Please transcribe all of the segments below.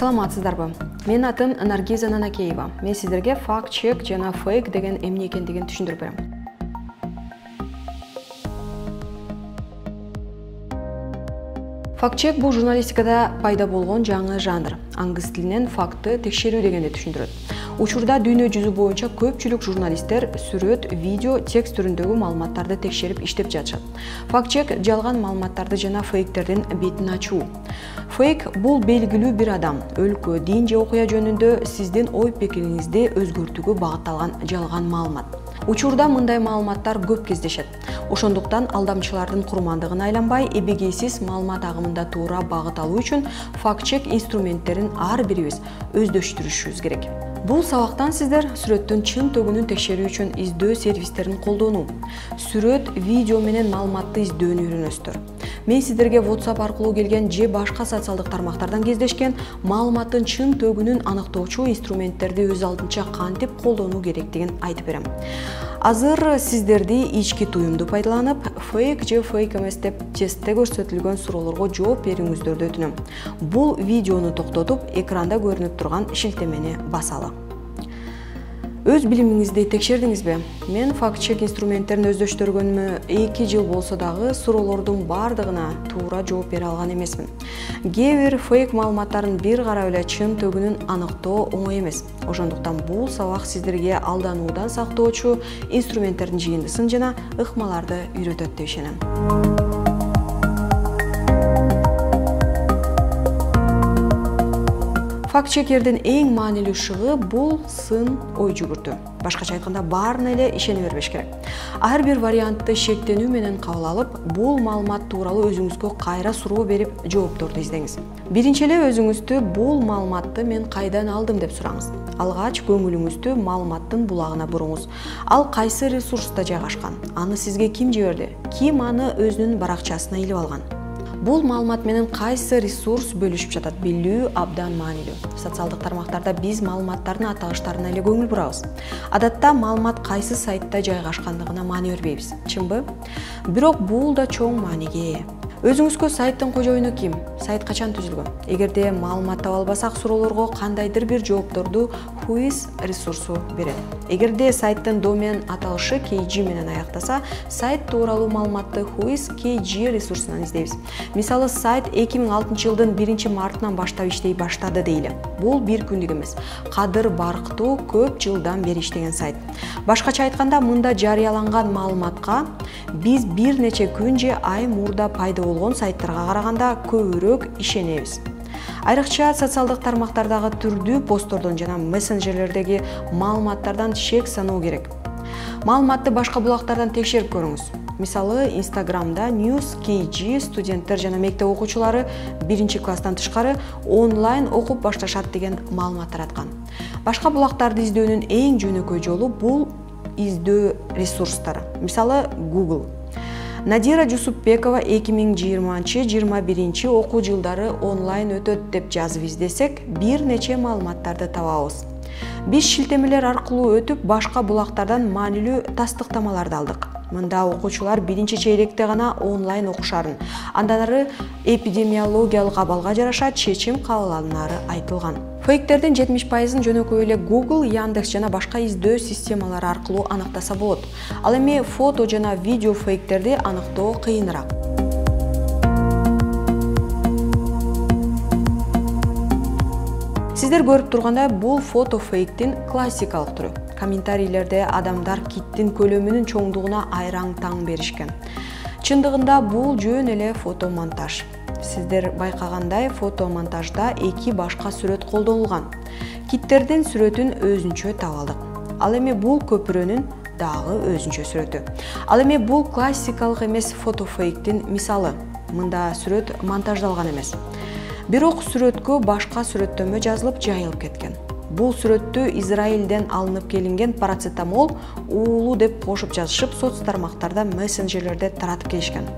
Саламатсыздарбы? Менин атым Наргиза Нанакеева. Мен сиздерге факт-чек жана фейк деген эмне экендигин түшүндүрүп берем. Факт-чек бул журналистикада пайда болгон жаңы жанр. Аңгыз тилинен факты текшерүү дегенди түшүндүрөт. Учурда дүйнө жүзү боюнча көпчүлүк журналисттер сүрөт, видео, текст түрүндөгү маалыматтарды текшерип иштеп жатышат. Факт-чек жалган маалыматтарды жана фейктердин бетин ачуу. Фейк бул белгилүү бир адам, өлкө, дин же окуя жөнүндө сиздин ой пикириңизди өзгөртүүгө багытталган жалган маалымат. Учурда мындай маалыматтар көп кездешет. Ошондуктан алдамчылардын курмандыгына айланбай, эбегейсиз маалымат агымында туура багыт алуу үчүн факт-чек инструменттерин ар бирибиз өздөштүрүшүбүз керек. Бул сабактан сиздер сүрөттүн чын төгүнүн текшерүү үчүн издөө сервистерин колдонуу, сүрөт, видео менен маалыматты издөөнү үйрөнөсүздөр. Мен сиздерге WhatsApp аркылуу келген же башка социалдык тармактардан кездешкен маалыматтын чын төгүнүн аныктоочу инструменттерди өз алдынча кантип колдонуу керектигин айтып берем. Азыр сиздерди ички туюмду пайдаланып, фейк же фейк эмес деп тестте көрсөтүлгөн суроолорго жооп берүүңүздөрдү өтүнөм. Бул видеону токтотуп, экранда көрүнүп турган шилтемени басалы. Өз билимиңизди текшердиңизби? Мен факт-чек инструменттерин өздөштүргөнүмө 2 жыл болсо дагы суроолордун бардыгына туура жооп бере алган эмесмин. Кээ бир фейк маалыматтарын бир карап эле чын төгүнүн аныктоо оңой эмес. Ошондуктан бул сабак сиздерге алдануудан сактоочу инструменттердин жыйындысын жана ыкмаларды үйрөтөт деп ишенем. Факт-чекердин эң маанилүү шыгы бул сын ой жүгүртүү. Башкача айтканда, баарына эле ишене бербеш керек. Ар бир вариантты шектенүү менен кабыл алып, бул маалымат тууралуу өзүңүзгө кайра суроо берип, жоопторду издеңиз. Биринчи эле өзүңүздү бул маалыматты мен кайдан алдым деп сураңыз. Алгач көңүлүңүздү маалыматтын булагына буруңуз. Ал кайсы ресурста жайгашкан? Аны сизге ким жиберди? Ким аны өзүнүн баракчасына илип алган? Бул маалымат менен кайсы ресурс бөлүшүп жатат билүү абдан маанилүү. Социалдык тармактарда биз маалыматтардын аталыштарына эле көңүл бурабыз. Адатта маалымат кайсы сайтта жайгашкандыгына маани бербейбиз. Чынбы? Бирок бул да чоң мааниге ээ. Өзүңүзгө сайттын кожоюну ким? Сайт качан түзүлгөн? Эгерде маалымат таба албасак, суроолорго кандайдыр бир жоопторду Whois ресурсу берет. Эгерде сайттын домен аталышы KG менен аяктаса, сайт тууралуу маалыматты Whois KG ресурсунан издейбиз. Мисалы, сайт 2006 жылдын 1-мартынан баштап иштей баштады дейли. Бул бир күндүк эмес. Кадыр барктуу көп жылдан бери иштеген сайт. Башкача айтканда, мында жарыяланган маалыматка биз бир нече күн же ай мурда пайда болгон сайттарга караганда көбүрөөк ишенебиз. Айрыкча социалдык тармактардагы түрдүү посттордон жана мессенджерлердеги маалыматтардан шек саноо керек. Маалыматты башка булактардан текшерип көрүңүз. Мисалы, Instagramda News KG студенттер жана мектеп окуучулары 1-класстан тышкары онлайн окуп башташат деген маалымат тараткан. Башка булактарды издөөнүн эң жөнөкөй жолу бул издөө ресурстары. Мисалы, Google. Надира Жусупбекова 2020-21 окуу жылдары онлайн өтөт деп жазып издесек, бир нече маалыматтарды табабыз. Биз шилтемелер аркылуу өтүп, башка булактардан маанилүү тастыктамаларды алдык. Мында окуучулар 1-чейректе гана онлайн окушарын, андан ары эпидемиологиялык абалга жараша чечим кабыл алынары айтылган. Фейктердин 70%-ын жөнөкөй эле Google, Яндекс жана башка издөө системалары аркылуу аныктаса болот. Ал эми фото жана видео фейктерди аныктоо кыйыныраак. Сиздер көрүп тургандай, бул фото фейктин классикалык түрү. Комментарийлерде адамдар киттин көлөмүнүн чоңдугуна айраң таң беришкен. Чындыгында бул жөн эле фотомонтаж. Сиздер байкагандай, фотомонтажда 2 башка сүрөт колдонулган. Киттердин сүрөтүн өзүнчө таап алдык. Ал эми бул көпүрөнүн дагы өзүнчө сүрөтү. Ал эми бул классикалык эмес фотофейктин мисалы. Мында сүрөт монтаждалган эмес. Бирок сүрөткө башка сүрөттөмө жазылып жайылып кеткен. Бул сүрөттү Израилден алынып келинген парацетамол уулу деп кошуп жазышып, соц тармактарда, мессенджерлерде таратып келишкен.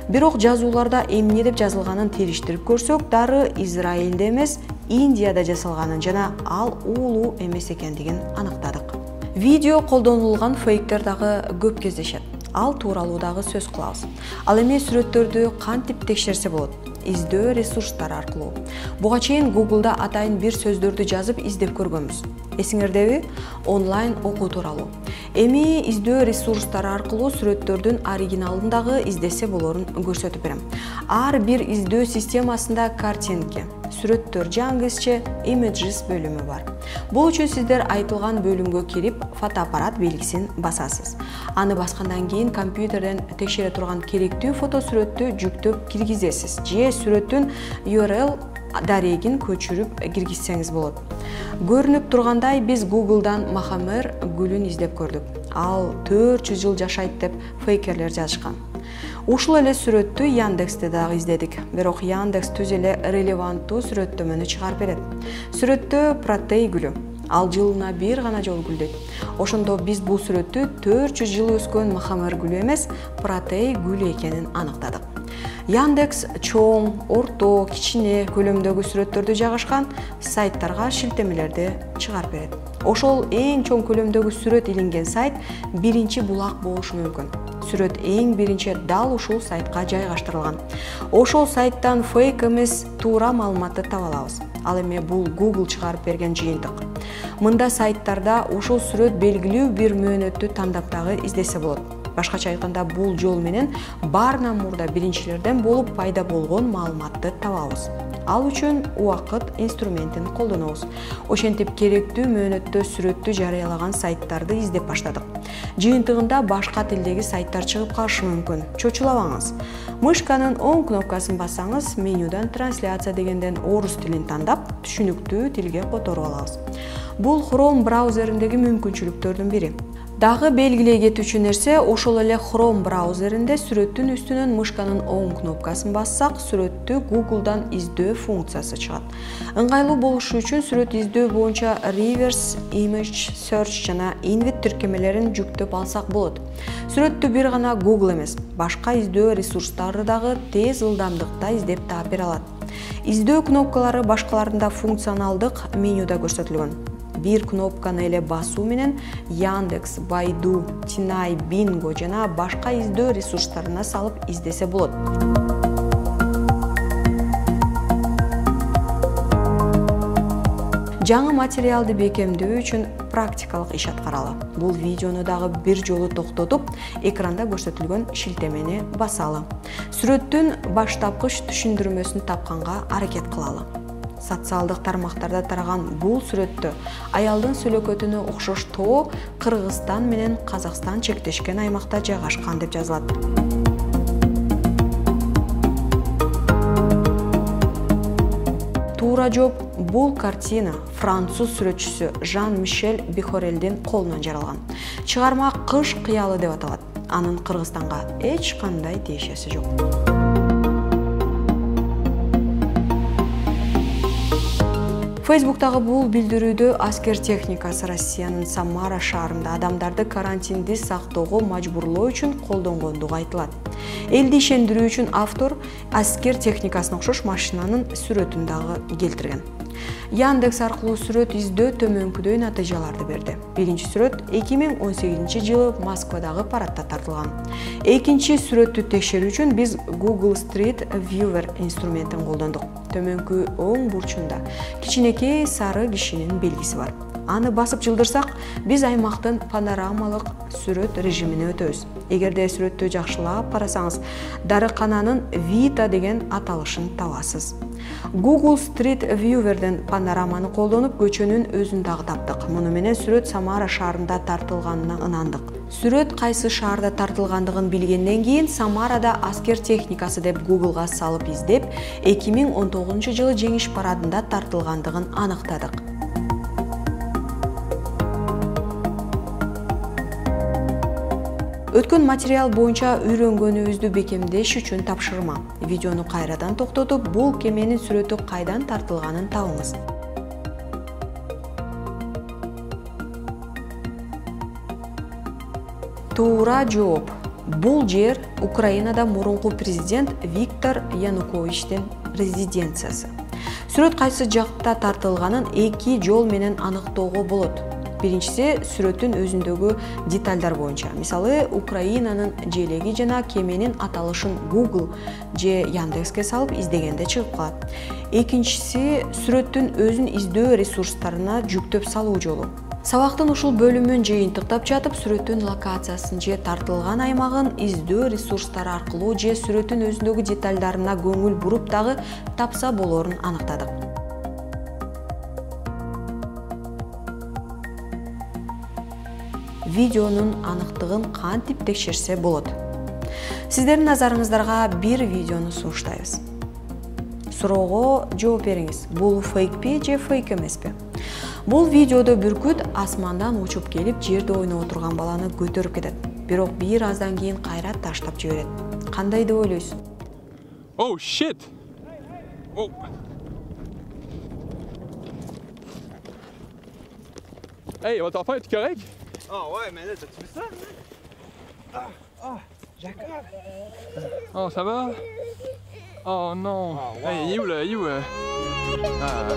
Бирок жазууларда эмне деп жазылганын териштирип көрсөк, дары Израилде эмес, Индияда жасалганын жана ал уулу эмес экендигин аныктадык. Видео колдонулган фейктер дагы көп кездешет. Ал тууралуу дагы сөз кылабыз. Ал эми сүрөттөрдү кантип текшерсе болот? издөө ресурстары аркылуу. Буга чейин Google'да атайын бир сөздөрдү жазып издеп көргөнбүз. Эсиңердеби? Онлайн окуу тууралуу. Эми издөө ресурстары аркылуу сүрөттөрдүн оригиналын дагы издесе болорун көрсөтүп берем. Ар бир издөө системасында картинки, сүрөттөр же англисче images бөлүмү бар. Бул үчүн сиздер айтылган бөлүмгө кирип, фотоаппарат белгисин басасыз. Аны баскандан кийин компьютерден текшере турган керектүү фотосүрөттү жүктөп киргизесиз же сүрөттүн URL дарегин көчүрүп киргизсеңиз болот. Көрүнүп тургандай, биз Google'дан Махамер гүлүн издеп көрдүк. Ал 400 жыл жашайт деп фейкерлер жазышкан. Ушул эле сүрөттү Яндексте дагы издедик. Бирок Яндекс түз эле релеванттуу сүрөттөмөнү чыгарып берет. Сүрөттө Протей гүлү. Ал жылына бир гана жолу гүлдөйт. Ошондо биз бул сүрөттү 400 жыл өскөн Махамер гүлү эмес, Протей гүлү экенин аныктадык. Яндекс чоң, орто, кичине көлөмдөгү сүрөттөрдү жайгашкан сайттарга шилтемелерди чыгарып берет. Ошол эң чоң көлөмдөгү сүрөт илинген сайт биринчи булак болушу мүмкүн. Сүрөт эң биринчи дал ушул сайтка жайгаштырылган. Ошол сайттан фейк эмес туура маалыматты таба алабыз. Ал эми бул Google чыгарып берген жыйынтык. Мында сайттарда ушул сүрөт белгилүү бир мөөнөттү тандап дагы издесе болот. Башкача айтканда, бул жол менен баарынан мурда биринчилерден болуп пайда болгон маалыматты табабыз. Ал үчүн убакыт инструментин колдонобуз. Ошентип керектүү мөөнөттө сүрөттү жарыялаган сайттарды издеп баштадык. Жыйынтыгында башка тилдеги сайттар чыгып калышы мүмкүн. Чочулабаңыз. Мышканын оң кнопкасын бассаңыз, менюдан трансляция дегенден орус тилин тандап, түшүнүктүү тилге которуп алабыз. Бул Chrome браузериндеги мүмкүнчүлүктөрдүн бири. Дагы белгилей кетүүчү нерсе, ошол эле Chrome браузеринде сүрөттүн үстүнөн мышканын оң кнопкасын бассак, сүрөттү Google'дан издөө функциясы чыгат. Ыңгайлуу болушу үчүн сүрөт издөө боюнча Reverse Image Search жана Invit тиркемелерин жүктөп алсак болот. Сүрөттү бир гана Google эмес, башка издөө ресурстары дагы тез ылдамдыкта издеп таап бере алат. Издөө кнопкалары башкаларында функционалдык менюда көрсөтүлгөн. Бир кнопканы эле басуу менен Яндекс, Байду, Тинай, Бинго жана башка издөө ресурстарына салып издесе болот. Жаңы материалды бекемдөө үчүн практикалык иш аткаралы. Бул видеону дагы бир жолу токтотуп, экранда көрсөтүлгөн шилтемени басалы. Сүрөттүн баштапкыч түшүндүрмөсүн тапканга аракет кылалы. Социалдык тармактарда тараган бул сүрөттө аялдын сөлөкөтүнө окшош тоо Кыргызстан менен Казакстан чектешкен аймакта жайгашкан деп жазылат. Туура жооп, бул картина француз сүрөтчүсү Жан-Мишель Бихорелдин колунан жаралган. Чыгарма Кыш кыялы деп аталат. Анын Кыргызстанга эч кандай тиешеси жок. Facebook'тагы бул билдирүүдө аскер техникасы Россиянын Самара шаарында адамдарды карантинди сактоого мажбурлоо үчүн колдонгондугу айтылат. Элди ишендирүү үчүн автор аскер техникасына окшош машинанын сүрөтүн дагы келтирген. Яндекс аркылуу сүрөт издөө төмөнкүдөй натыйжаларды берди. Биринчи сүрөт 2018 жылы Москвадагы парадта тартылган. Экинчи сүрөттү текшерүү үчүн биз Google Street Viewer инструментин колдондук. Төмөнкү оң бурчунда кичинекей сары кишинин белгиси бар. Аны басып жылдырсак, биз аймактын панорамалык сүрөт режимине өтөбүз. Эгерде сүрөттү жакшылап карасаңыз, дарыкананын Vita деген аталышын табасыз. Google Street Viewer'ден панораманы колдонуп, көчөнүн өзүн дагы таптык. Муну менен сүрөт Самара шаарында тартылганына ынандык. Сүрөт кайсы шаарда тартылгандыгын билгенден кийин Самарада аскер техникасы деп Google'га салып издеп, 2019 жылы жеңиш парадында тартылгандыгын аныктадык. Өткөн материал боюнча үйрөнгөнүбүздү бекемдеш үчүн тапшырма. Видеону кайрадан токтотуп, бул кеменин сүрөтү кайдан тартылганын табыңыз. Туура жооп. Бул жер Украинада мурунку президент Виктор Януковичтин резиденциясы. Сүрөт кайсы жакта тартылганын эки жол менен аныктоого болот. Биринчиси сүрөттүн өзүндөгү детальдар боюнча. Мисалы, Украинанын желеги жана кеменин аталышын Google же Яндекске салып издегенде чыгып калат. Экинчиси сүрөттүн өзүн издөө ресурстарына жүктөп салуу жолу. Сабактын ушул бөлүмүн жыйынтыктап жатып, сүрөттүн локациясын же тартылган аймагын издөө ресурстары аркылуу же сүрөттүн өзүндөгү детальдарына көңүл буруп дагы тапса болорун аныктадык. Видеонун аныктыгын кантип текшерсе болот? Сиздердин назарыңыздарга бир видеону сунуштайбыз. Суроого жооп бериңиз. Бул фейкпи же фейк эмеспи? Бул видеодо бүркүт асмандан учуп келип, жерде ойноп отурган баланы көтөрүп кетет. Бирок бир аздан кийин кайра таштап жиберет. Кандай деп ойлойсуз? Oh shit! Oh. Hey, votre enfant est correct? Ah ouais, mais là, t'as-tu vu ça? Jacob! Oh, ça va? Oh non! Oh, wow. Hey, il est où là? Il est où? Ah.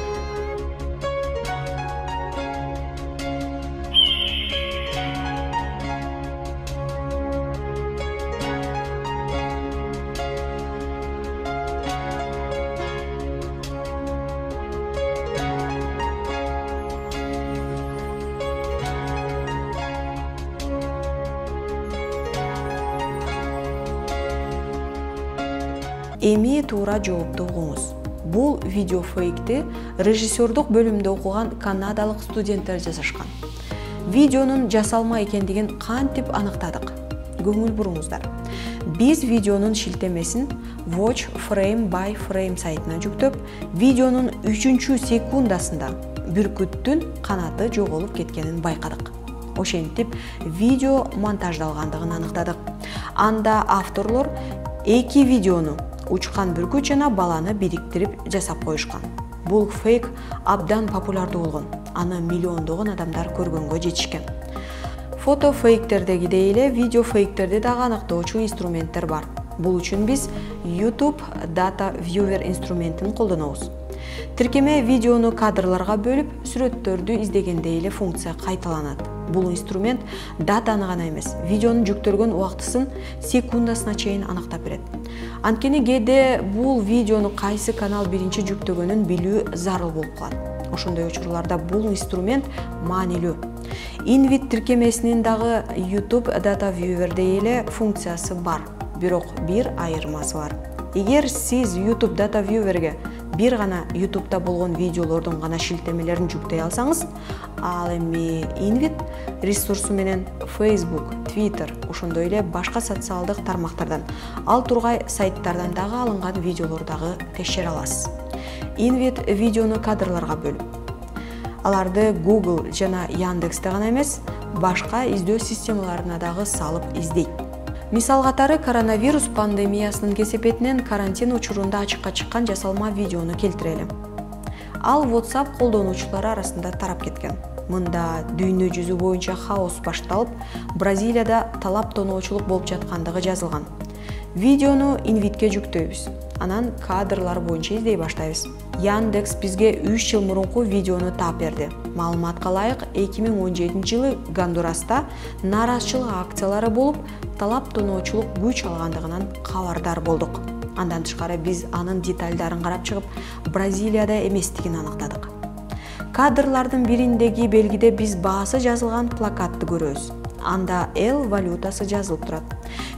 Эми туура жоопту угуңуз. Бул видео фейкти режиссердук бөлүмдө окуган канадалык студенттер жасашкан. Видеонун жасалма экендигин кантип аныктадык? Көңүл буруңуздар. Биз видеонун шилтемесин Watch Frame by Frame сайтына жүктөп, видеонун 3-секундасында бүркүттүн канаты жоголуп кеткенин байкадык. Ошентип, видео монтаждалгандыгын аныктадык. Анда авторлор эки видеону учкан бүркүт жана баланы бириктирип жасап коюшкан. Бул фейк абдан популярдуу болгон. Аны миллиондогон адамдар көргөнгө жетишкен. Фото фейктердегидей эле видео фейктерди дагы аныктоочу инструменттер бар. Бул үчүн биз YouTube Data Viewer инструментин колдонобуз. Тиркеме видеону кадрларга бөлүп, сүрөттөрдү издегендей эле функция кайталанат. Бул инструмент датаны гана эмес, видеонун жүктөлгөн убактысын секундасына чейин аныктап берет. Анткени кээде бул видеону кайсы канал биринчи жүктөгөнүн билүү зарыл болуп калат. Ошондой учурларда бул инструмент маанилүү. Invit тиркемесинин дагы YouTube Data Viewer'дей эле функциясы бар, бирок бир айырмасы бар. Эгер сиз YouTube Data Viewer'ге бир гана YouTube'да болгон видеолордун гана шилтемелерин жүктөй алсаңыз, ал эми Invit ресурсу менен Facebook, Twitter, ошондой эле башка социалдык тармактардан, ал тургай сайттардан дагы алынган видеолордагы текшере аласыз. Invit видеону кадрларга бөлүп, аларды Google жана Яндексте гана эмес, башка издөө системаларына дагы салып издейт. Мисал катары коронавирус пандемиясынын кесепетинен карантин учурунда ачыкка чыккан жасалма видеону келтирели. Ал WhatsApp колдонуучулары арасында тарап кеткен. Мында дүйнө жүзү боюнча хаос башталып, Бразилияда талап тоноочулук болуп жаткандыгы жазылган. Видеону Invit'ке жүктөйбүз. Анан кадрлар боюнча издей баштайбыз. Яндекс бизге 3 жыл мурунку видеону таап берди. Маалыматка ылайык, 2017 жылы Гондураста нааразычылык акциялары болуп, талап тоноочулук күч алгандыгынан кабардар болдук. Андан тышкары биз анын детальдарын карап чыгып, Бразилияда эместигин аныктадык. Кадрлардын бириндеги белгиде биз баасы жазылган плакатты көрөбүз. Анда L валютасы жазылып турат.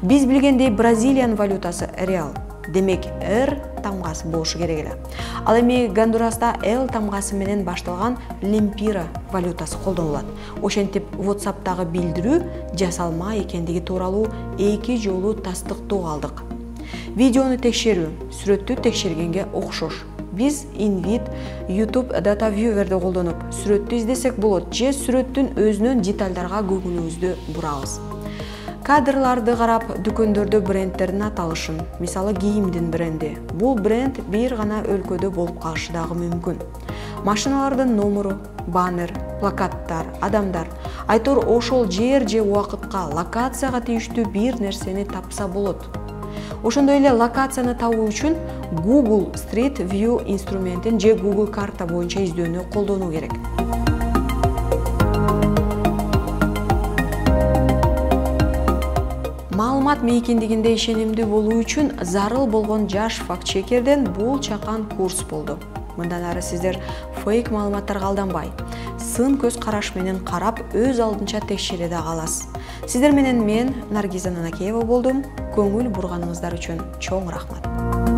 Биз билгендей Бразилиянын валютасы реал. Демек, R тамгасы болушу керек эле. Ал эми Гондураста L тамгасы менен башталган лемпира валютасы колдонулат. Ошентип, WhatsApp'тагы билдирүү жасалма экендиги тууралуу 2 жолу тастыктоо алдык. Видеону текшерүү сүрөттү текшергенге окшош. Биз Invit YouTube Data Viewer'ды колдонуп, сүрөттү издесек болот же сүрөттүн өзүнөн детальдарга көңүлүбүздү бурабыз. Кадрларды карап, дүкөндөрдө брендтердин аталышын, мисалы кийимдин бренди. Бул бренд бир гана өлкөдө болуп калышы дагы мүмкүн. Машиналардын номуру, баннер, плакаттар, адамдар. Айтор ошол жер же убакытка, локацияга тийиштүү бир нерсени тапса болот. Ошондой эле локацияны табуу үчүн Google Street View инструментин же Google карта боюнча издөөнү колдонуу керек. Маалымат мейкиндигинде ишенимдүү болуу үчүн зарыл болгон жаш факт-чекерден бул чакан курс болду. Мындан ары сиздер фейк маалыматтарга алданбай, сын көз караш менен карап, өз алдынча текшере да аласыз. Сиздер менен мен Наргиза Нанакеева болдум. Көңүл бурганыңыздар үчүн чоң рахмат.